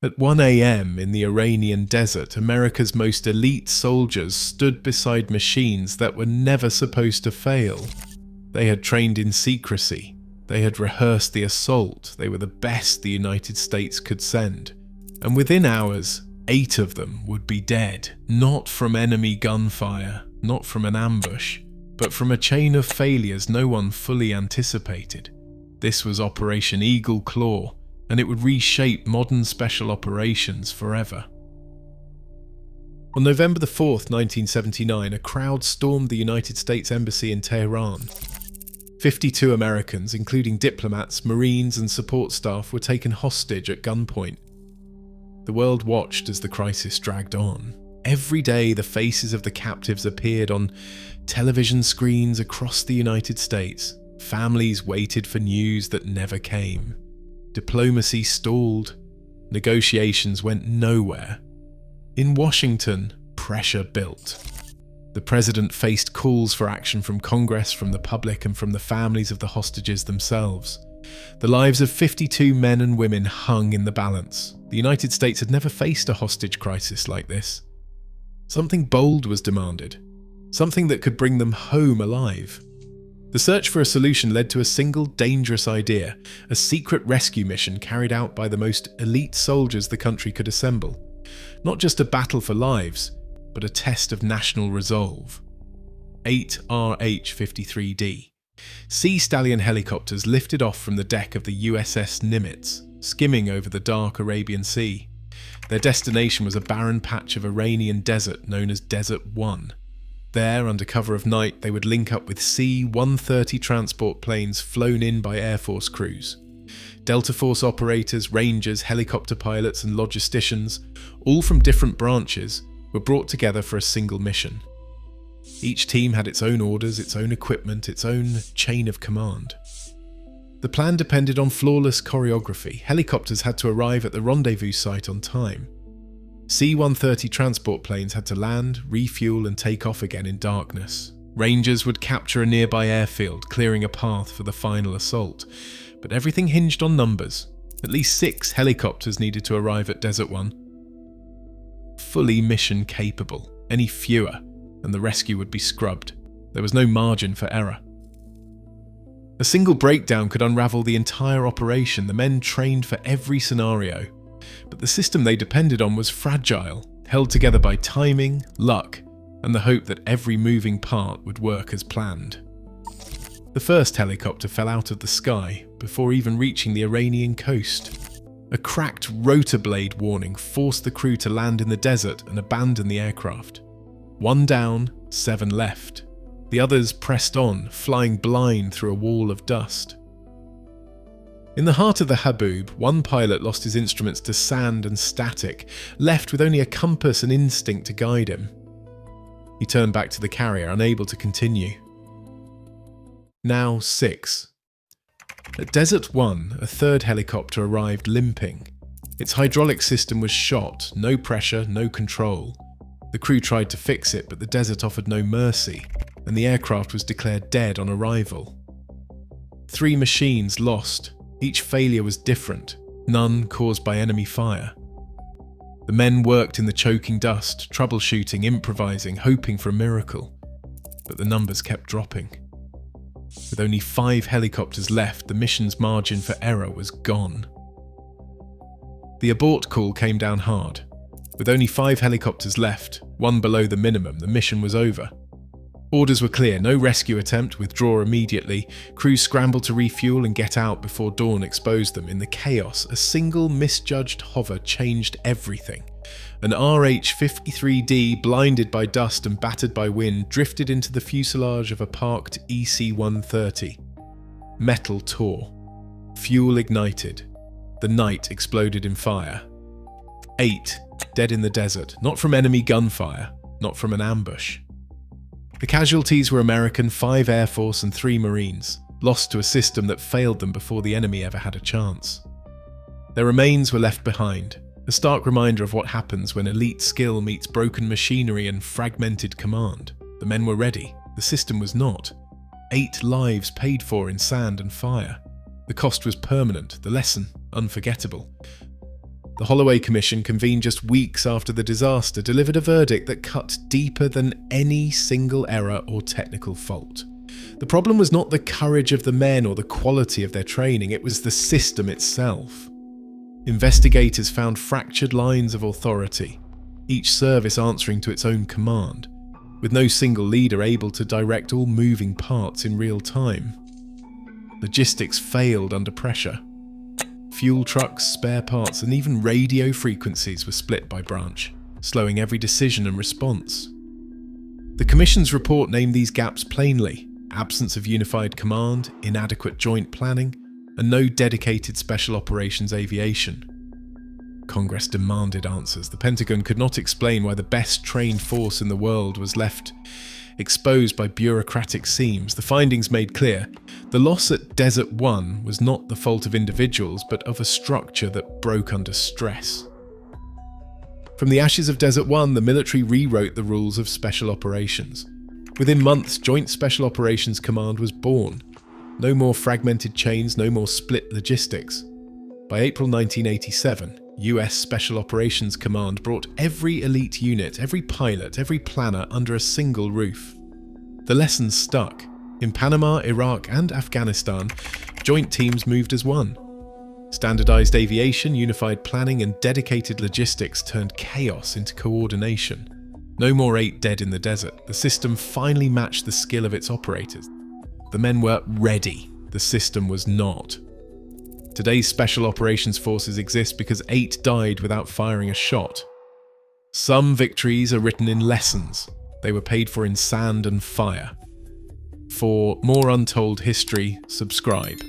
At 1 a.m. in the Iranian desert, America's most elite soldiers stood beside machines that were never supposed to fail. They had trained in secrecy. They had rehearsed the assault. They were the best the United States could send. And within hours, 8 of them would be dead. Not from enemy gunfire, not from an ambush, but from a chain of failures no one fully anticipated. This was Operation Eagle Claw, and it would reshape modern special operations forever. On November 4th, 1979, a crowd stormed the United States Embassy in Tehran. 52 Americans, including diplomats, Marines and support staff, were taken hostage at gunpoint. The world watched as the crisis dragged on. Every day, the faces of the captives appeared on television screens across the United States. Families waited for news that never came. Diplomacy stalled. Negotiations went nowhere. In Washington, pressure built. The president faced calls for action from Congress, from the public, and from the families of the hostages themselves. The lives of 52 men and women hung in the balance. The United States had never faced a hostage crisis like this. Something bold was demanded, something that could bring them home alive. The search for a solution led to a single dangerous idea, a secret rescue mission carried out by the most elite soldiers the country could assemble. Not just a battle for lives, but a test of national resolve. 8 RH-53D. Sea Stallion helicopters lifted off from the deck of the USS Nimitz, skimming over the dark Arabian Sea. Their destination was a barren patch of Iranian desert known as Desert 1. There, under cover of night, they would link up with C-130 transport planes flown in by Air Force crews. Delta Force operators, rangers, helicopter pilots and logisticians, all from different branches, were brought together for a single mission. Each team had its own orders, its own equipment, its own chain of command. The plan depended on flawless choreography. Helicopters had to arrive at the rendezvous site on time. C-130 transport planes had to land, refuel and take off again in darkness. Rangers would capture a nearby airfield, clearing a path for the final assault. But everything hinged on numbers. At least 6 helicopters needed to arrive at Desert 1. Fully mission capable. Any fewer, and the rescue would be scrubbed. There was no margin for error. A single breakdown could unravel the entire operation. The men trained for every scenario. But the system they depended on was fragile, held together by timing, luck, and the hope that every moving part would work as planned. The first helicopter fell out of the sky before even reaching the Iranian coast. A cracked rotor blade warning forced the crew to land in the desert and abandon the aircraft. 1 down, 7 left. The others pressed on, flying blind through a wall of dust. In the heart of the haboob, one pilot lost his instruments to sand and static, left with only a compass and instinct to guide him. He turned back to the carrier, unable to continue. Now 6. At Desert 1, a third helicopter arrived limping. Its hydraulic system was shot, no pressure, no control. The crew tried to fix it, but the desert offered no mercy, and the aircraft was declared dead on arrival. 3 machines lost. Each failure was different, none caused by enemy fire. The men worked in the choking dust, troubleshooting, improvising, hoping for a miracle. But the numbers kept dropping. With only 5 helicopters left, the mission's margin for error was gone. The abort call came down hard. With only 5 helicopters left, 1 below the minimum, the mission was over. Orders were clear, no rescue attempt, withdraw immediately. Crews scrambled to refuel and get out before dawn exposed them. In the chaos, a single misjudged hover changed everything. An RH-53D, blinded by dust and battered by wind, drifted into the fuselage of a parked EC-130. Metal tore. Fuel ignited. The night exploded in fire. 8 dead in the desert, not from enemy gunfire, not from an ambush. The casualties were American, 5 Air Force and 3 Marines, lost to a system that failed them before the enemy ever had a chance. Their remains were left behind, a stark reminder of what happens when elite skill meets broken machinery and fragmented command. The men were ready, the system was not. 8 lives paid for in sand and fire. The cost was permanent, the lesson unforgettable. The Holloway Commission, convened just weeks after the disaster, delivered a verdict that cut deeper than any single error or technical fault. The problem was not the courage of the men or the quality of their training, it was the system itself. Investigators found fractured lines of authority, each service answering to its own command, with no single leader able to direct all moving parts in real time. Logistics failed under pressure. Fuel trucks, spare parts, and even radio frequencies were split by branch, slowing every decision and response. The Commission's report named these gaps plainly: absence of unified command, inadequate joint planning, and no dedicated special operations aviation. Congress demanded answers. The Pentagon could not explain why the best trained force in the world was left exposed by bureaucratic seams. The findings made clear: the loss at Desert One was not the fault of individuals, but of a structure that broke under stress. From the ashes of Desert One, the military rewrote the rules of special operations. Within months, Joint Special Operations Command was born. No more fragmented chains, no more split logistics. By April 1987, US Special Operations Command brought every elite unit, every pilot, every planner under a single roof. The lessons stuck. In Panama, Iraq, and Afghanistan, joint teams moved as one. Standardized aviation, unified planning, and dedicated logistics turned chaos into coordination. No more 8 dead in the desert. The system finally matched the skill of its operators. The men were ready. The system was not. Today's Special Operations Forces exist because 8 died without firing a shot. Some victories are written in lessons. They were paid for in sand and fire. For more untold history, subscribe.